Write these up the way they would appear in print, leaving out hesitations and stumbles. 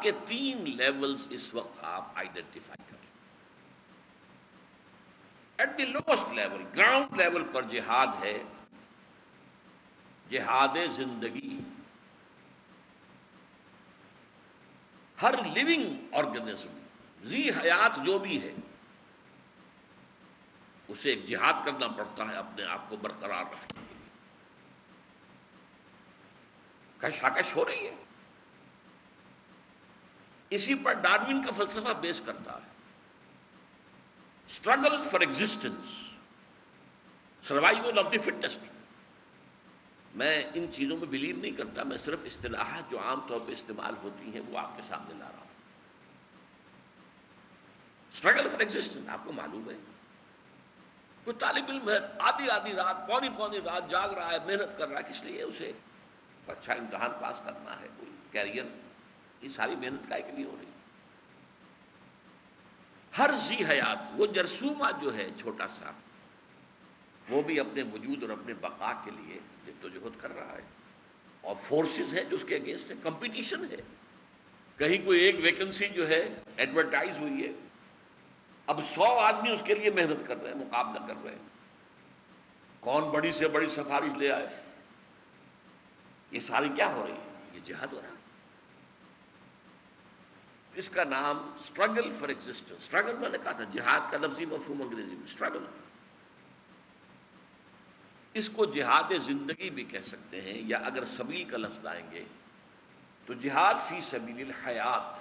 کے 3 لیولز اس وقت آپ آئیڈینٹیفائی کریں۔ At the lowest level, ground level پر جہاد ہے جہاد زندگی۔ ہر لیونگ آرگنزم، ذی حیات جو بھی ہے، اسے ایک جہاد کرنا پڑتا ہے اپنے آپ کو برقرار رکھنے کے لیے۔ کشاکش ہو رہی ہے، اسی پر ڈارون کا فلسفہ بیس کرتا ہے۔ Struggle for existence, survival of the fittest. میں ان چیزوں میں بلیو نہیں کرتا، میں صرف اصطلاحات جو عام طور پہ استعمال ہوتی ہیں وہ آپ کے سامنے لا رہا ہوں۔ اسٹرگل فار ایگزسٹنس، آپ کو معلوم ہے کوئی طالب علم ہے آدھی رات، پونی رات جاگ رہا ہے، محنت کر رہا ہے، کس لیے؟ اسے اچھا امتحان پاس کرنا ہے، کوئی کیریئر، یہ ساری محنت کا کے لیے ہو رہی ہے۔ ہر ذی حیات، وہ جرثومہ جو ہے چھوٹا سا، وہ بھی اپنے وجود اور اپنے بقا کے لیے جدوجہد کر رہا ہے، اور فورسز ہیں جو اس کے اگینسٹ ہے، کمپٹیشن ہے۔ کہیں کوئی ایک ویکنسی جو ہے ایڈورٹائز ہوئی ہے، اب 100 آدمی اس کے لیے محنت کر رہے ہیں، مقابلہ کر رہے ہیں، کون بڑی سے بڑی سفارش لے آئے۔ یہ ساری کیا ہو رہی ہے؟ یہ جہاد ہو رہا ہے۔ اس کا نام اسٹرگل فار ایگزسٹنس۔ اسٹرگل میں نے کہا تھا جہاد کا لفظی مفہوم انگریزی میں اسٹرگل، اس کو جہاد زندگی بھی کہہ سکتے ہیں، یا اگر سبیل کا لفظ لائیں گے تو جہاد فی سبیل الحیات۔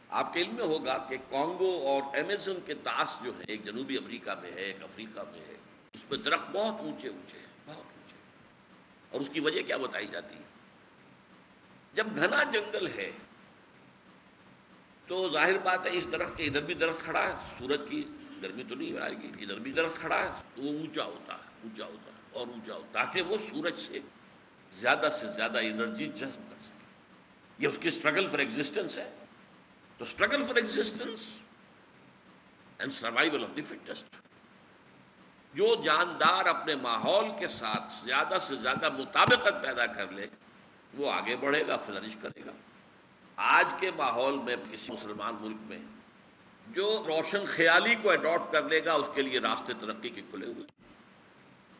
آپ کے علم میں ہوگا کہ کانگو اور ایمیزن کے طاس جو ہے، ایک جنوبی امریکہ میں ہے، ایک افریقہ میں ہے، اس پہ درخت بہت اونچے اونچے ہیں، بہت اونچے، اور اس کی وجہ کیا بتائی جاتی ہے؟ جب گھنا جنگل ہے تو ظاہر بات ہے اس درخت کے ادھر بھی درخت کھڑا ہے، سورج کی گرمی تو نہیں آئے گی، ادھر بھی درخت کھڑا ہے، تو وہ اونچا ہوتا ہے، اونچا ہوتا ہے اور اونچا ہوتا ہے، تاکہ وہ سورج سے زیادہ انرجی جذب کر سکے۔ یہ اس کی اسٹرگل فار ایگزسٹنس ہے۔ تو struggle for existence and survival of the fittest, جو جاندار اپنے ماحول کے ساتھ زیادہ سے زیادہ مطابقت پیدا کر لے، وہ آگے بڑھے گا، فلرش کرے گا۔ آج کے ماحول میں کسی مسلمان ملک میں جو روشن خیالی کو اڈاپٹ کر لے گا، اس کے لیے راستے ترقی کے کھلے ہوئے۔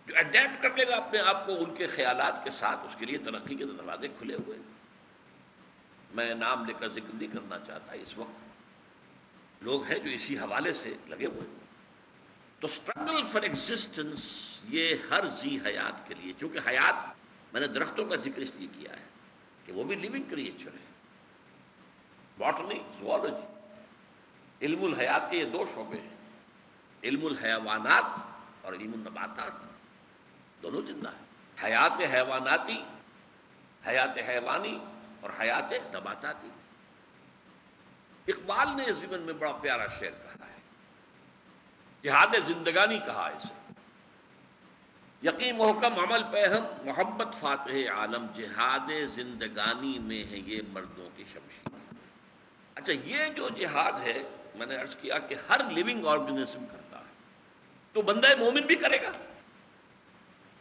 جو اڈیپٹ کر لے گا اپنے آپ کو ان کے خیالات کے ساتھ، اس کے لیے ترقی کے دروازے کھلے ہوئے۔ میں نام لے کر ذکر نہیں کرنا چاہتا، اس وقت لوگ ہیں جو اسی حوالے سے لگے ہوئے ہیں۔ تو اسٹرگل فار ایگزسٹنس یہ ہر ذی حیات کے لیے، چونکہ حیات، میں نے درختوں کا ذکر اس لیے کیا ہے کہ وہ بھی لیونگ کریچر ہے۔ باٹنی، زوالوجی، علم الحیات کے یہ 2 شعبے ہیں، علم الحیوانات اور علم النباتات، دونوں زندہ ہیں۔ حیات حیواناتی، حیات حیوانی اور حیات نباتاتی۔ اقبال نے اس ضمن میں بڑا پیارا شعر کہا ہے، جہاد زندگانی کہا اسے، یقین محکم عمل پہ ہم محبت فاتح عالم، جہاد زندگانی میں ہے یہ مردوں کی شمشیر۔ اچھا، یہ جو جہاد ہے، میں نے عرض کیا کہ ہر لیونگ آرگنزم کرتا ہے، تو بندہ مومن بھی کرے گا،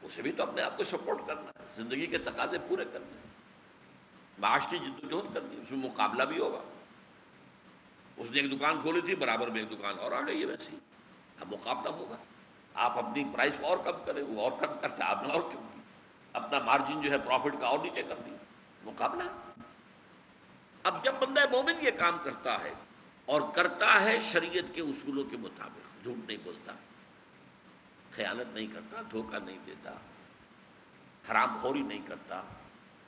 اسے بھی تو اپنے آپ کو سپورٹ کرنا ہے، زندگی کے تقاضے پورے کرنے ہیں، معاشی جدوجہد کرنی ہے، اس میں مقابلہ بھی ہوگا۔ اس نے ایک دکان کھولی تھی، برابر میں ایک دکان اور آ گئی ہے ویسی، اب مقابلہ ہوگا۔ آپ اپنی پرائس کو اور کم کریں، وہ اور کم کرتا ہے، آپ نے اور کم کی، اپنا مارجن جو ہے پروفٹ کا اور نیچے کر دی، مقابلہ۔ اب جب بندہ مومن یہ کام کرتا ہے اور کرتا ہے شریعت کے اصولوں کے مطابق، جھوٹ نہیں بولتا، خیانت نہیں کرتا، دھوکہ نہیں دیتا، حرام خوری نہیں کرتا،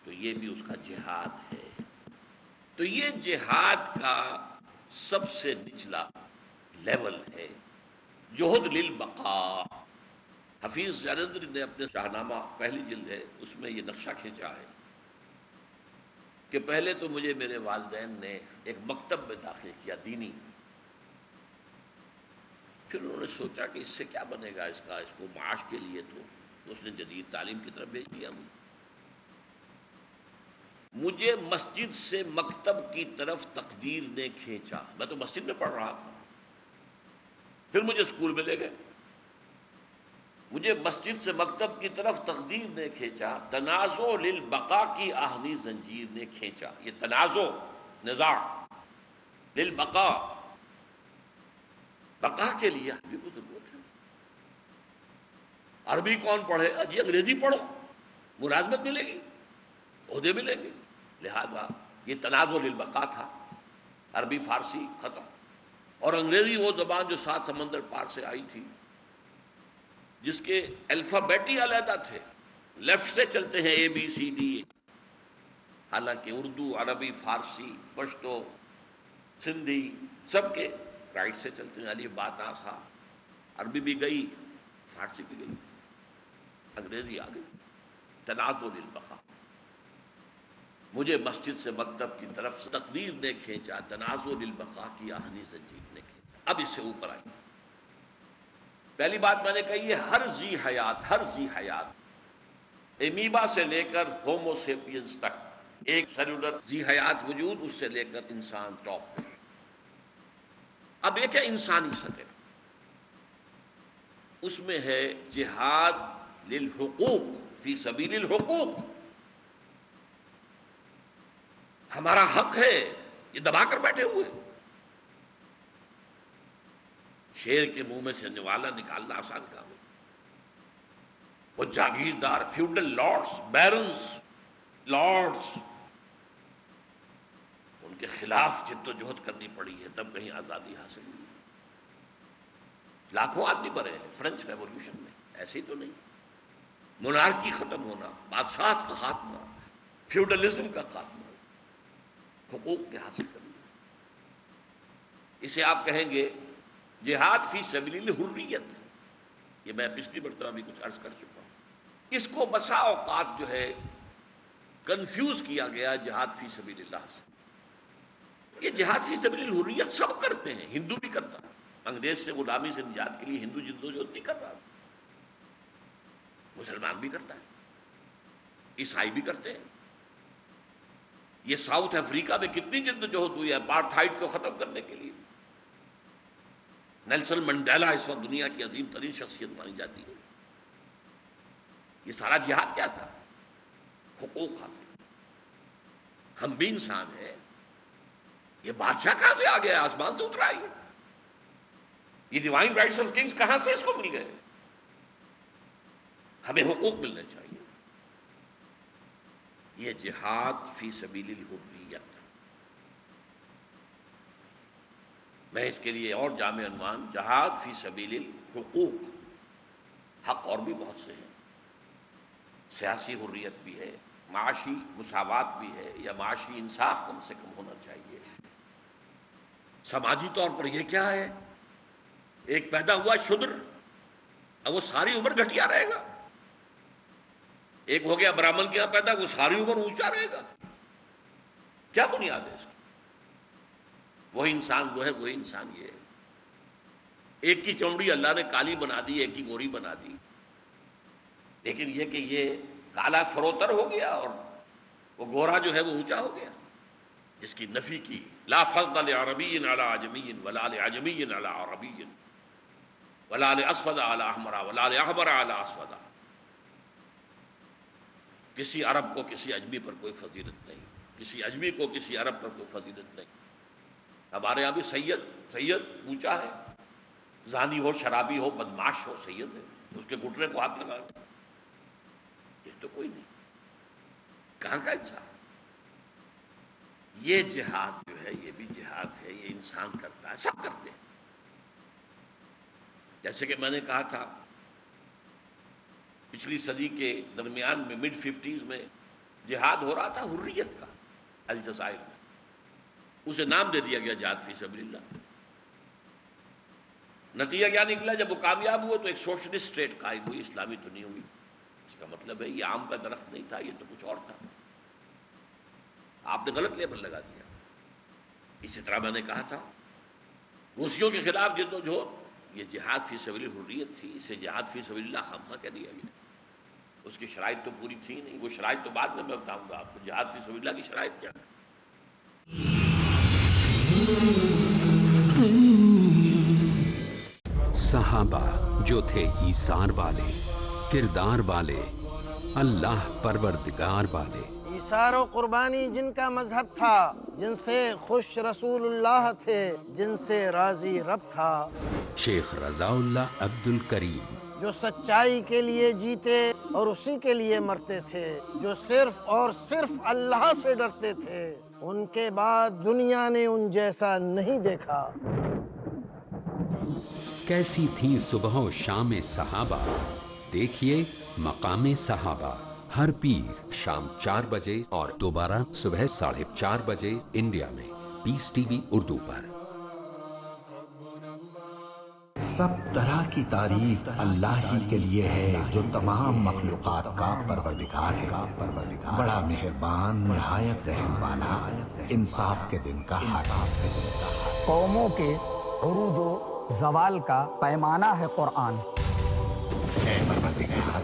تو یہ بھی اس کا جہاد ہے۔ تو یہ جہاد کا سب سے نچلا لیول ہے، جہد للبقاء۔ حفیظ جالندری نے اپنے شاہنامہ پہلی جلد ہے، اس میں یہ نقشہ کھینچا ہے کہ پہلے تو مجھے میرے والدین نے ایک مکتب میں داخل کیا دینی، پھر انہوں نے سوچا کہ اس سے کیا بنے گا، اس کو معاش کے لیے، تو اس نے جدید تعلیم کی طرف بھیج دیا۔ مجھے مسجد سے مکتب کی طرف تقدیر نے کھینچا، میں تو مسجد میں پڑھ رہا تھا، پھر مجھے اسکول میں لے گئے، مجھے مسجد سے مکتب کی طرف تقدیر نے کھینچا، تنازع للبقاء کی آہنی زنجیر نے کھینچا۔ یہ تنازع نزاع للبقاء، بقا کے لیے عربی کو ضرورت ہے۔ عربی کون پڑھے؟ جی انگریزی پڑھو، ملازمت ملے گی، عہدے ملیں گے۔ لہذا یہ تنازع للبقاء تھا، عربی فارسی ختم، اور انگریزی وہ زبان جو 7 سمندر پار سے آئی تھی، جس کے الفابیٹ ہی علیحدہ تھے، لیفٹ سے چلتے ہیں ABCD، حالانکہ اردو، عربی، فارسی، پشتو، سندھی سب کے رائٹ سے چلتے ہیں، الف با تا سا۔ عربی بھی گئی، فارسی بھی گئی، انگریزی آ گئی۔ تنازع للبقاء، مجھے مسجد سے مکتب کی طرف تقریر نے کھینچا، تنازع للبقاء کی آہنی زنجیر نے کھینچا۔ اب اس سے اوپر آئی، پہلی بات میں نے کہی ہے، ہر ذی حیات امیبا سے لے کر ہومو سیپینس تک، ایک سیلولر ذی حیات وجود، اس سے لے کر انسان ٹاپ پہ۔ اب ایک ہے انسانی سطح، اس میں ہے جہاد للحقوق، فی سبیل الحقوق، ہمارا حق ہے، یہ دبا کر بیٹھے ہوئے۔ شیر کے منہ میں سے نوالا نکالنا آسان کام ہے، وہ جاگیردار فیوڈل لارڈز، بیرنز، لارڈز، ان کے خلاف جد و جہد کرنی پڑی ہے، تب کہیں آزادی حاصل ہوئی۔ لاکھوں آدمی مرے ہیں فرینچ ریولوشن میں، ایسے ہی تو نہیں۔ مونارکی ختم ہونا، بادشاہت کا خاتمہ، فیوڈلزم کا خاتمہ، حقوق کے حاصل کرنا، اسے آپ کہیں گے جہاد فی سبیل الحریت۔ یہ میں پچھلی مرتبہ بھی کچھ عرض کر چکا ہوں۔ اس کو بسا اوقات جو ہے کنفیوز کیا گیا جہاد فی سبیل اللہ سے۔ یہ جہاد فی سبیل الحریت سب کرتے ہیں، ہندو بھی کرتا ہے، انگریز سے غلامی سے نجات کے لیے ہندو جدوجہد نہیں کر رہا، مسلمان بھی کرتا ہے، عیسائی بھی کرتے ہیں۔ یہ ساؤتھ افریقہ میں کتنی جدوجہد ہوئی ہے اپارٹھائیڈ کو ختم کرنے کے لیے۔ نیلسن منڈیلا اس وقت دنیا کی عظیم ترین شخصیت مانی جاتی ہے۔ یہ سارا جہاد کیا تھا؟ حقوق حاصل۔ ہم بھی انسان ہیں، یہ بادشاہ کہاں سے آ گیا؟ آسمان سے اترا ہے یہ ڈیوائن رائٹس آف کنگز کہاں سے اس کو مل گئے؟ ہمیں حقوق ملنے چاہیے۔ یہ جہاد فی سبیل الحریت، میں اس کے لیے اور جامع عنوان جہاد فی سبیل الحقوق، حق اور بھی بہت سے ہیں، سیاسی حریت بھی ہے، معاشی مساوات بھی ہے، یا معاشی انصاف کم سے کم ہونا چاہیے۔ سماجی طور پر یہ کیا ہے؟ ایک پیدا ہوا شودر، اب وہ ساری عمر گھٹیا رہے گا۔ ایک ہو گیا برہمن کے یہاں پیدا، وہ ساری عمر اونچا رہے گا۔ کیا بنیاد ہے اس کی؟ وہی انسان وہ ہے، وہی انسان یہ ہے۔ ایک کی چمڑی اللہ نے کالی بنا دی، ایک کی گوری بنا دی، لیکن یہ کہ یہ کالا فروتر ہو گیا اور وہ گورا جو ہے وہ اونچا ہو گیا، جس کی نفی کی۔ لا فضل لعربی علی عجمی ولا لعجمی علی عربی ولا لاسود علی احمر ولا لاحمر علی اسود۔ کسی عرب کو کسی اجمی پر کوئی فضیلت نہیں، کسی اجمی کو کسی عرب پر کوئی فضیلت نہیں۔ ہمارے یہاں بھی سید اونچا ہے، زانی ہو، شرابی ہو، بدماش ہو، سید ہے، اس کے گھٹنے کو ہاتھ لگا، یہ تو کوئی نہیں۔ کہاں کا انصاف؟ یہ جہاد جو ہے یہ بھی جہاد ہے، یہ انسان کرتا ہے، سب کرتے ہیں۔ جیسے کہ میں نے کہا تھا پچھلی صدی کے درمیان میں mid 50s میں جہاد ہو رہا تھا حریت کا الجزائر میں، اسے نام دے دیا گیا جہاد فی سبیل اللہ۔ نتیجہ کیا نکلا؟ جب وہ کامیاب ہوئے تو ایک سوشلسٹ اسٹیٹ قائم ہوئی، اسلامی تو نہیں ہوئی۔ اس کا مطلب ہے یہ آم کا درخت نہیں تھا، یہ تو کچھ اور تھا، آپ نے غلط لیبل لگا دیا۔ اسی طرح میں نے کہا تھا روسیوں کے خلاف جدوجہد یہ جہاد فی سبیل الحریت تھی، اسے جہاد فی سبیل اللہ خامخواہ کہہ دیا گیا۔ اس کی شرائط تو پوری تھی نہیں، وہ شرائط تو بعد میں بتاؤں گا آپ کو، جہاد فی سبیل اللہ کی شرائط کیا ہے۔ صحابہ جو تھے ایثار والے، کردار والے، اللہ پروردگار والے۔ انکسار و قربانی جن کا مذہب تھا، جن سے خوش رسول اللہ تھے، جن سے راضی رب تھا، شیخ رضا اللہ عبد الکریم، جو سچائی کے لیے جیتے اور اسی کے لیے مرتے تھے، جو صرف اور صرف اللہ سے ڈرتے تھے، ان کے بعد دنیا نے ان جیسا نہیں دیکھا۔ کیسی تھی صبح و شام صحابہ، دیکھیے مقام صحابہ، ہر پیر شام 4 بجے اور دوبارہ صبح 4:30 بجے انڈیا میں پیس ٹی وی اردو پر۔ سب طرح کی تعریف اللہ ہی کے لیے ہے جو تمام مخلوقات کا پروردگار ہے، بڑا مہربان، نہایت رحم والا، انصاف کے دن کا حاکم ہے۔ قوموں کے عروج و زوال کا پیمانہ ہے قرآن۔ اے پروردگار،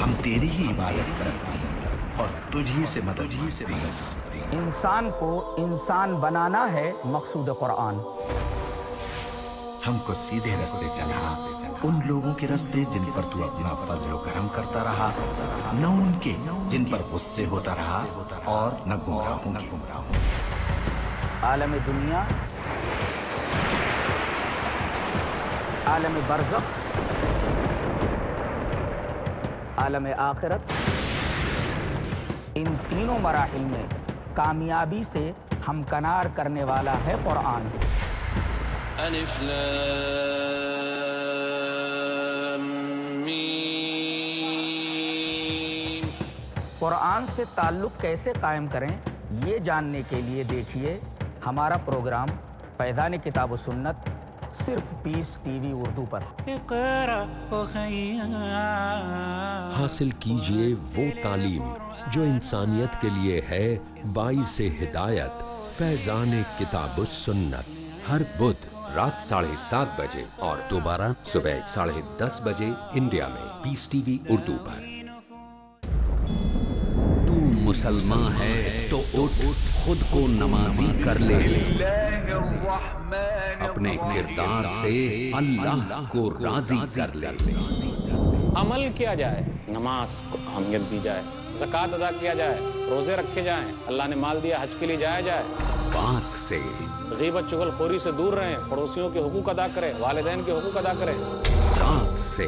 ہم تیری ہی عبادت کرتے ہیں اور تجھی سے مدد مانگتے ہیں۔ انسان کو انسان بنانا ہے مقصود قرآن۔ ہم کو سیدھے رستے چلا، ان لوگوں کے رستے جن پر تو اپنا فضل و کرم کرتا رہا، نہ ان کے جن پر غصے ہوتا رہا، اور نہ گمراہوں کی۔ عالم دنیا، عالم برزخ، عالم آخرت، ان تینوں مراحل میں کامیابی سے ہمکنار کرنے والا ہے قرآن۔ الف لام میم۔ قرآن سے تعلق کیسے قائم کریں، یہ جاننے کے لیے دیکھیے ہمارا پروگرام فیضان کتاب و سنت، صرف پیس ٹی وی اردو پر۔ حاصل کیجئے وہ تعلیم جو انسانیت کے لیے ہے باعث ہدایت۔ فیضان کتاب و سنت، ہر بدھ رات 7:30 بجے اور دوبارہ صبح 10:30 بجے انڈیا میں پیس ٹی وی اردو پر۔ تو مسلمان ہے تو اٹھ خود کو نمازی کر لے، اپنے کردار سے اللہ کو راضی کر لے۔ عمل کیا جائے، نماز کو اہمیت دی جائے، زکوٰۃ ادا کیا جائے، روزے رکھے جائیں، اللہ نے مال دیا حج کے لیے جایا جائے۔ پاک سے غیبت چغل خوری سے دور رہیں، پڑوسیوں کے حقوق ادا کریں، والدین کے حقوق ادا کریں، ذات سے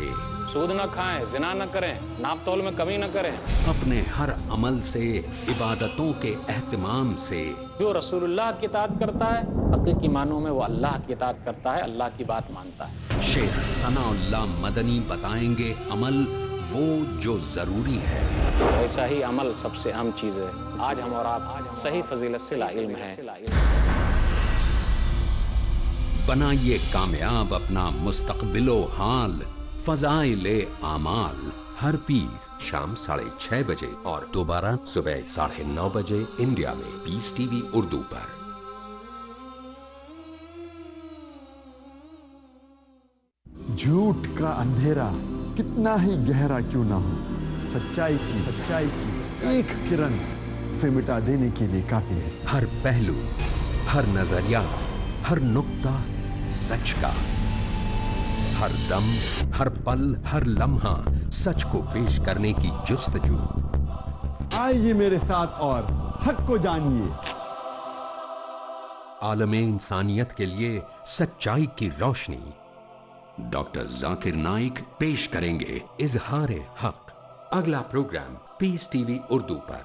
سود نہ کھائیں، زنا نہ کریں، ناپ تول میں کمی نہ کریں۔ اپنے ہر عمل سے، عبادتوں کے اہتمام سے۔ جو رسول اللہ کی اطاعت کرتا ہے حقیقی معنوں میں وہ اللہ کی اطاعت کرتا ہے، اللہ کی بات مانتا ہے۔ شیخ ثناء اللہ مدنی بتائیں گے عمل وہ جو ضروری ہے۔ ایسا ہی عمل سب سے اہم چیز ہے۔ آج ہم اور آپ صحیح فضیلت سے لا علم ہیں۔ بنائیے کامیاب اپنا مستقبل و حال، فضائل اعمال، ہر پیر شام 6:30 بجے اور دوبارہ صبح 9:30 بجے انڈیا میں پیس ٹی وی اردو پر۔ جھوٹ کا اندھیرا کتنا ہی گہرا کیوں نہ ہو، سچائی کی ایک کرن سے مٹا دینے کے لیے کافی ہے۔ ہر پہلو، ہر نظریہ، ہر نقطہ سچ کا، ہر دم، ہر پل، ہر لمحہ سچ کو پیش کرنے کی جستجو۔ آئیے میرے ساتھ اور حق کو جانیے۔ عالم انسانیت کے لیے سچائی کی روشنی۔ ڈاکٹر ذاکر نائک پیش کریں گے اظہار حق۔ اگلا پروگرام پیس ٹی وی اردو پر۔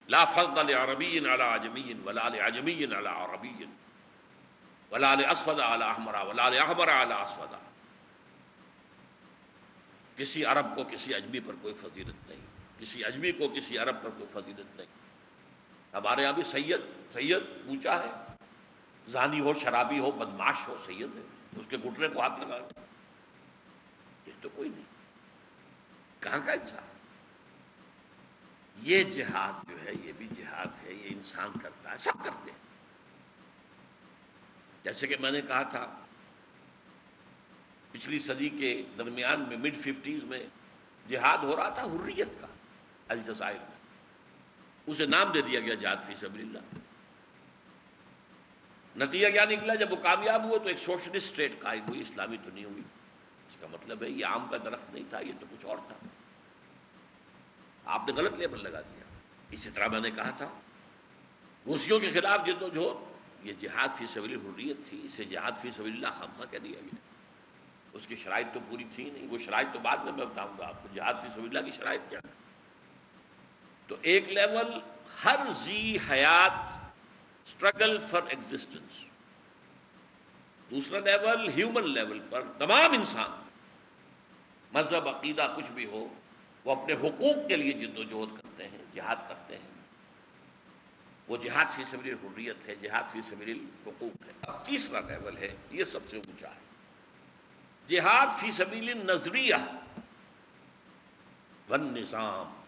لا فضل لعربی علی عجمی ولا لعجمی علی عربی ولا لاسود علی احمر ولا لاحمر علی اسود۔ کسی عرب کو کسی اجمی پر کوئی فضیلت نہیں، کسی اجمی کو کسی عرب پر کوئی فضیلت نہیں۔ ہمارے یہاں بھی سید اونچا ہے، زانی ہو، شرابی ہو، بدماش ہو، سید ہے، اس کے گھٹنے کو ہاتھ لگا، یہ تو کوئی نہیں، کہاں کا انصاف؟ یہ جہاد جو ہے یہ بھی جہاد ہے، یہ انسان کرتا ہے، سب کرتے ہیں۔ جیسے کہ میں نے کہا تھا پچھلی صدی کے درمیان میں mid 50s میں جہاد ہو رہا تھا حریت کا الجزائر میں، اسے نام دے دیا گیا جہاد فی سبیل اللہ۔ نتیجہ کیا نکلا؟ جب وہ کامیاب ہوئے تو ایک سوشلسٹ اسٹیٹ قائم ہوئی، اسلامی تو نہیں ہوئی۔ اس کا مطلب ہے یہ آم کا درخت نہیں تھا، یہ تو کچھ اور تھا، آپ نے غلط لیبل لگا دیا۔ اسی طرح میں نے کہا تھا روسیوں کے خلاف جدوجہد یہ جہاد فی سبیل الحریت تھی، اسے جہاد فی سبیل اللہ خامخواہ کہہ دیا گیا۔ اس کی شرائط تو پوری تھی نہیں، وہ شرائط تو بعد میں بتاؤں گا آپ کو، جہاد فی سبیل اللہ کی شرائط کیا ہے۔ تو ایک لیول ہر ذی حیات اسٹرگل فار ایگزسٹنس، دوسرا لیول ہیومن لیول پر تمام انسان مذہب عقیدہ کچھ بھی ہو وہ اپنے حقوق کے لیے جد و جہد کرتے ہیں، جہاد کرتے ہیں۔ وہ جہاد فی سبیل الحریت ہے، جہاد فی سبیل الحقوق ہے۔ اب تیسرا لیول ہے، یہ سب سے اونچا ہے، جہاد فی سبیل النظریہ والنظام،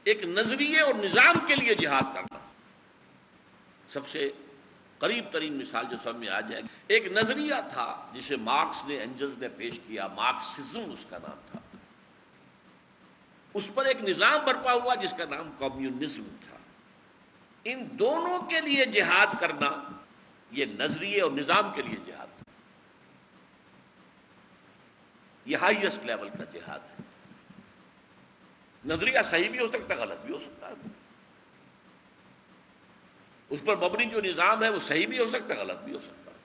ایک نظریے اور نظام کے لیے جہاد کرنا۔ سب سے قریب ترین مثال جو سب میں آ جائے گی، ایک نظریہ تھا جسے مارکس نے، اینجلز نے پیش کیا، مارکسزم اس کا نام تھا۔ اس پر ایک نظام برپا ہوا جس کا نام کمیونزم تھا۔ ان دونوں کے لیے جہاد کرنا، یہ نظریے اور نظام کے لیے جہاد تھا، یہ ہائیسٹ لیول کا جہاد ہے۔ نظریہ صحیح بھی ہو سکتا ہے، غلط بھی ہو سکتا ہے، اس پر مبنی جو نظام ہے وہ صحیح بھی ہو سکتا ہے، غلط بھی ہو سکتا ہے،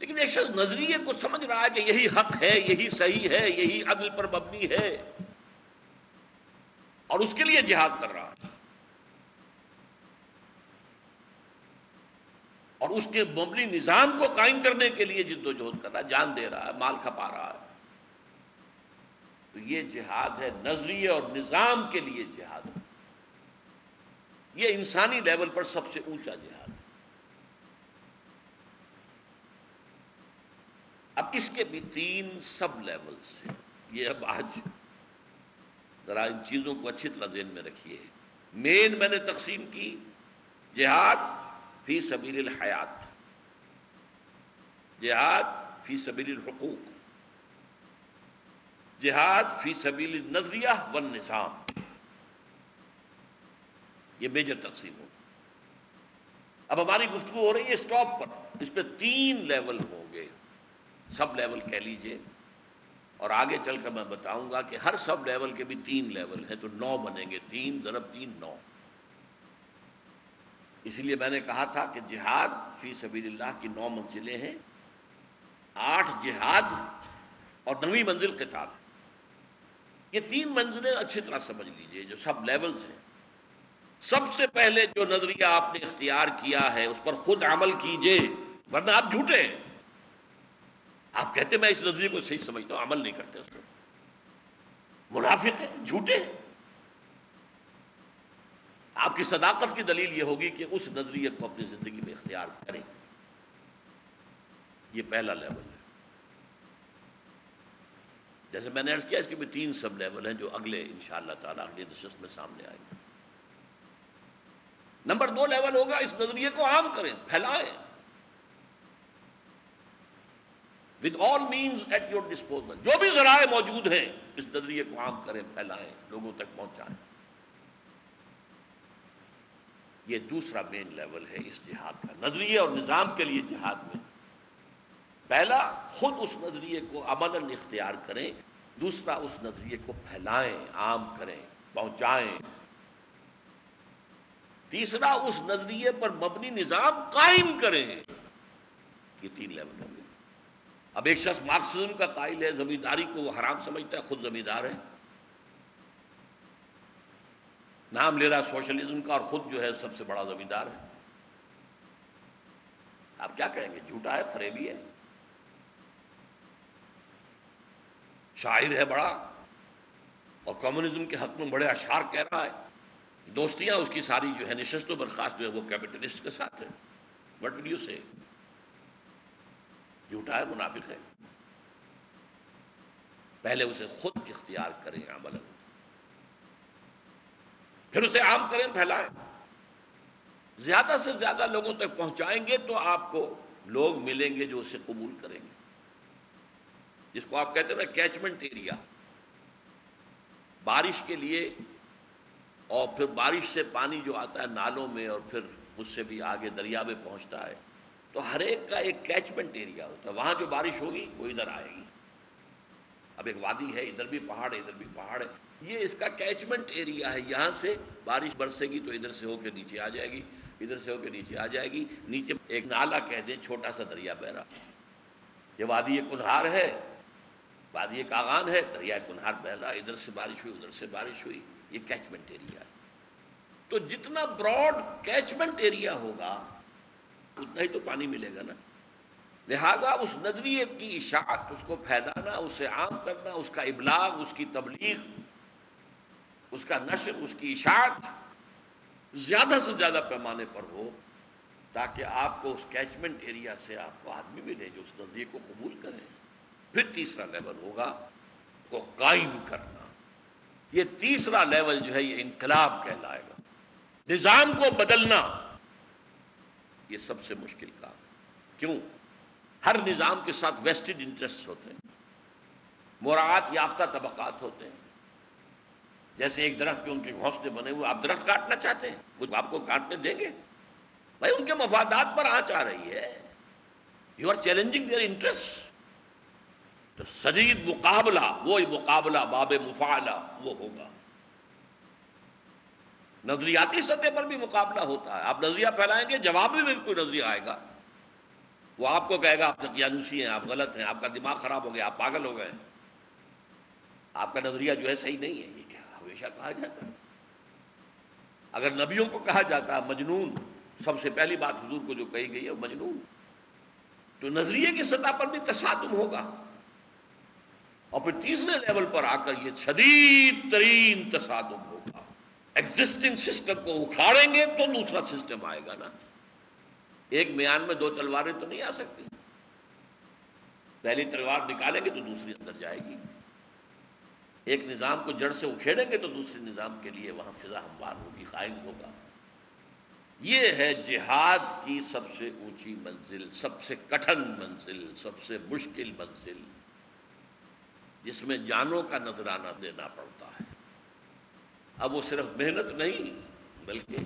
لیکن ایک شخص نظریے کو سمجھ رہا ہے کہ یہی حق ہے، یہی صحیح ہے، یہی عدل پر مبنی ہے، اور اس کے لیے جہاد کر رہا ہے، اور اس کے مبنی نظام کو قائم کرنے کے لیے جد و جہد کر رہا ہے، جان دے رہا ہے، مال کھپا رہا ہے، تو یہ جہاد ہے، نظریے اور نظام کے لیے جہاد ہے۔ یہ انسانی لیول پر سب سے اونچا جہاد ہے۔ اب اس کے بھی 3 سب لیولز ہیں۔ یہ اب آج ذرا ان چیزوں کو اچھی طرح ذہن میں رکھیے۔ مین میں نے تقسیم کی، جہاد فی سبیل الحیات، جہاد فی سبیل الحقوق، جہاد فی سبیل النظریہ والنظام، یہ میجر تقسیم ہو۔ اب ہماری گفتگو ہو رہی ہے اسٹاپ پر، اس پہ 3 لیول ہوں گے، سب لیول کہہ لیجئے، اور آگے چل کر میں بتاؤں گا کہ ہر سب لیول کے بھی 3 لیول ہیں، تو 9 بنیں گے، 3 ضرب 3 9۔ اسی لیے میں نے کہا تھا کہ جہاد فی سبیل اللہ کی 9 منزلیں ہیں، 8 جہاد اور 9ویں منزل قتال۔ یہ 3 منزلیں اچھی طرح سمجھ لیجئے جو سب لیولز ہیں۔ سب سے پہلے جو نظریہ آپ نے اختیار کیا ہے اس پر خود عمل کیجئے، ورنہ آپ جھوٹے ہیں۔ آپ کہتے ہیں میں اس نظریے کو صحیح سمجھتا ہوں، عمل نہیں کرتے اس پر، منافق ہیں، جھوٹے ہیں۔ آپ کی صداقت کی دلیل یہ ہوگی کہ اس نظریے کو اپنی زندگی میں اختیار کریں۔ یہ پہلا لیول ہے۔ جیسے میں نے عرض کیا، اس کے بھی 3 سب لیول ہیں جو اگلے انشاءاللہ تعالیٰ اگلے نشست میں سامنے آئیں گے۔ نمبر 2 لیول ہوگا، اس نظریے کو عام کریں، پھیلائیں، with all means at your disposal، جو بھی ذرائع موجود ہیں اس نظریے کو عام کریں، پھیلائیں، لوگوں تک پہنچائیں۔ یہ دوسرا مین لیول ہے اس جہاد کا، نظریے اور نظام کے لیے جہاد میں۔ پہلا، خود اس نظریے کو عملاً اختیار کریں، دوسرا اس نظریے کو پھیلائیں، عام کریں، پہنچائیں، تیسرا اس نظریے پر مبنی نظام قائم کریں۔ یہ 3 لیول ہوں گے۔ اب ایک شخص مارکسزم کا قائل ہے، زمینداری کو وہ حرام سمجھتا ہے، خود زمیندار ہے، نام لے رہا سوشلزم کا اور خود جو ہے سب سے بڑا زمیندار ہے۔ آپ کیا کہیں گے؟ جھوٹا ہے، فریبی ہے، شاعر ہے بڑا، اور کمیونزم کے حق میں بڑے اشعار کہہ رہا ہے، دوستیاں اس کی ساری جو ہے نشست و برخاست جو ہے وہ کیپٹلسٹ کے ساتھ ہے۔ وٹ ول یو سے؟ جھوٹا ہے، منافق ہے۔ پہلے اسے خود اختیار کریں عملاً، پھر اسے عام کریں، پھیلائیں، زیادہ سے زیادہ لوگوں تک پہنچائیں گے تو آپ کو لوگ ملیں گے جو اسے قبول کریں گے، جس کو آپ کہتے ہیں نا کیچمنٹ ایریا۔ بارش کے لیے، اور پھر بارش سے پانی جو آتا ہے نالوں میں اور پھر اس سے بھی آگے دریا میں پہنچتا ہے. تو ہر ایک کا ایک کیچمنٹ ایریا ہوتا ہے. وہاں جو بارش ہوگی وہ ادھر آئے گی. اب ایک وادی ہے، ادھر بھی پہاڑ ہے ادھر بھی پہاڑ ہے، یہ اس کا کیچمنٹ ایریا ہے. یہاں سے بارش برسے گی تو ادھر سے ہو کے نیچے آ جائے گی، ادھر سے ہو کے نیچے آ جائے گی. نیچے ایک نالا کہہ دیں، چھوٹا سا دریا بہ رہا. یہ وادی کنہار ہے، وادی کاغان ہے، دریا کنہار بہ رہا. ادھر سے بارش ہوئی ادھر سے بارش ہوئی. یہ کیچمنٹ ایریا ہے. تو جتنا براڈ کیچمنٹ ایریا ہوگا اتنا ہی تو پانی ملے گا نا. لہذا اس نظریے کی اشاعت، اس کو پھیلانا، اسے عام کرنا، اس کا ابلاغ، اس کی تبلیغ، اس کا نشر، اس کی اشاعت زیادہ سے زیادہ پیمانے پر ہو، تاکہ آپ کو اس کیچمنٹ ایریا سے آپ کو آدمی ملے جو اس نظریے کو قبول کریں. پھر تیسرا لیول ہوگا کو قائم کرنا. یہ تیسرا لیول جو ہے یہ انقلاب کہلائے گا. نظام کو بدلنا یہ سب سے مشکل کام. کیوں؟ ہر نظام کے ساتھ ویسٹڈ انٹرسٹ ہوتے ہیں، مراعات یافتہ طبقات ہوتے ہیں. جیسے ایک درخت کے ان کے گھونسلے بنے ہوئے، آپ درخت کاٹنا چاہتے ہیں، وہ آپ کو کاٹنے دیں گے؟ بھائی ان کے مفادات پر آنچ آ رہی ہے. You are challenging their interest. تو شدید مقابلہ، وہی مقابلہ باب مفاعلہ وہ ہوگا. نظریاتی سطح پر بھی مقابلہ ہوتا ہے. آپ نظریہ پھیلائیں گے، جواب میں کوئی نظریہ آئے گا، وہ آپ کو کہے گا آپ دقیانوسی ہیں، آپ غلط ہیں، آپ کا دماغ خراب ہو گیا، آپ پاگل ہو گئے، آپ کا نظریہ جو ہے صحیح نہیں ہے. یہ کیا ہمیشہ کہا جاتا ہے. اگر نبیوں کو کہا جاتا ہے مجنون، سب سے پہلی بات حضور کو جو کہی گئی ہے وہ مجنون. تو نظریے کی سطح پر بھی تصادم ہوگا. اور پھر تیسرے لیول پر آ کر یہ شدید ترین تصادم ہوگا. ایگزسٹنگ سسٹم کو اکھاڑیں گے تو دوسرا سسٹم آئے گا نا. ایک میان میں دو تلواریں تو نہیں آ سکتی. پہلی تلوار نکالیں گے تو دوسری اندر جائے گی. ایک نظام کو جڑ سے اکھیڑیں گے تو دوسرے نظام کے لیے وہاں فضا ہموار ہوگی، قائم ہوگا. یہ ہے جہاد کی سب سے اونچی منزل، سب سے کٹھن منزل، سب سے مشکل منزل، جس میں جانوں کا نذرانہ دینا پڑتا ہے. اب وہ صرف محنت نہیں بلکہ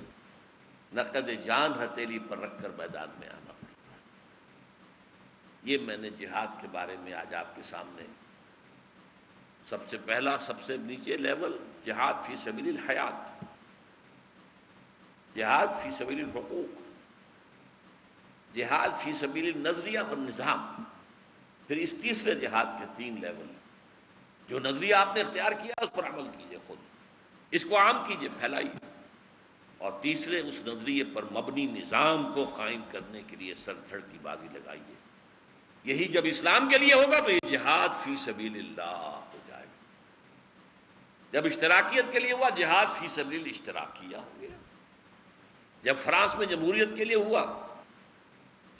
نقد جان ہتھیلی پر رکھ کر میدان میں آنا پڑتا ہے. یہ میں نے جہاد کے بارے میں آج آپ کے سامنے سب سے پہلا، سب سے نیچے لیول جہاد فی سبیل الحیات، جہاد فی سبیل الحقوق، جہاد فی سبیل النظریہ والنظام. پھر اس تیسرے جہاد کے 3 لیول. جو نظریہ آپ نے اختیار کیا اس پر عمل کیجئے، خود اس کو عام کیجئے، پھیلائیے. اور تیسرے اس نظریے پر مبنی نظام کو قائم کرنے کے لیے سر دھڑ کی بازی لگائیے. یہی جب اسلام کے لیے ہوگا تو یہ جہاد فی سبیل اللہ ہو جائے گا. جب اشتراکیت کے لیے ہوا، جہاد فی سبیل الاشتراکیہ ہو گیا. جب فرانس میں جمہوریت کے لیے ہوا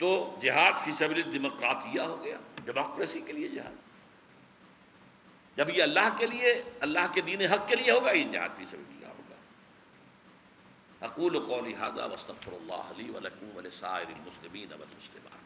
تو جہاد فی سبیل الڈیمقراطیہ ہو گیا، ڈیموکریسی کے لیے جہاد. جب یہ اللہ کے لیے، اللہ کے دین حق کے لیے ہوگا، یہ جہاد فی سبیل اللہ ہوگا. اقول قولی ھذا واستغفر اللہ لی ولکم ولسائر المسلمین والمسلمات.